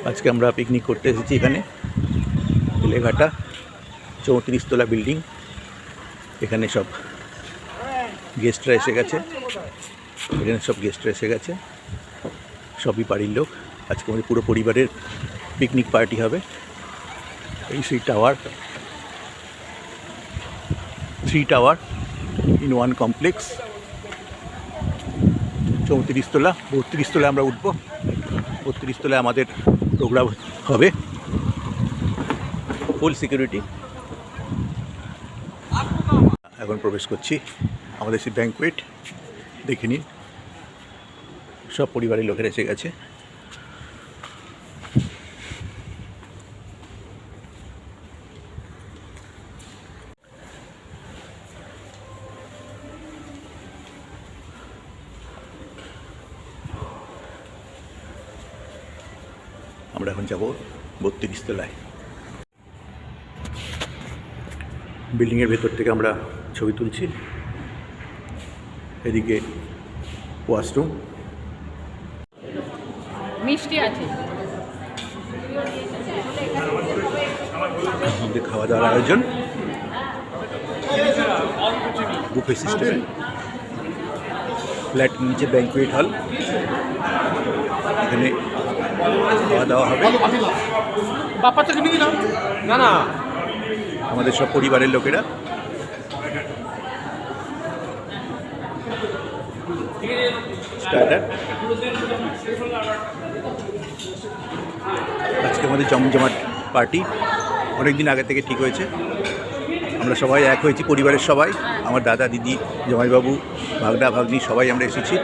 আজকে আমরা পিকনিক করতে এসেছি এখানে বেলেঘাটা 34 তলা বিল্ডিং। এখানে সব গেস্টরা এসে গেছে, সবই বাড়ির লোক। আজকে আমাদের পুরো পরিবারের পিকনিক পার্টি হবে। এই সেই tower, 3 tower in one complex. 34 তলা, 32 তলায় আমরা উঠবো। 32 তলায় আমাদের প্রোগ্রাম হবে, ফুল সিকিউরিটি। এখন প্রবেশ করছি আমাদের সেই ব্যাঙ্কুয়েট। দেখে নিন, সব পরিবারের লোকেরা এসে গেছে। আমরা এখন যাব 32 তলায়। বিল্ডিংয়ের ভেতর থেকে আমরা ছবি তুলছি। এদিকে ওয়াশরুম, মিষ্টি আছে, আমাদের খাওয়া দাওয়ার আয়োজন বুফে সিস্টেমে। ফ্ল্যাট নিচে ব্যাঙ্কুয়েট হল, এখানে খাওয়া দাওয়া হবে। না আমাদের সব পরিবারের লোকেরা। স্টার্টার। আজকে আমাদের জমজমাট পার্টি, অনেক দিন আগে থেকে ঠিক হয়েছে। আমরা সবাই এক হয়েছি, পরিবারের সবাই, আমার দাদা দিদি জামাইবাবু ভাগনা ভাগ্নি সবাই আমরা এসেছি।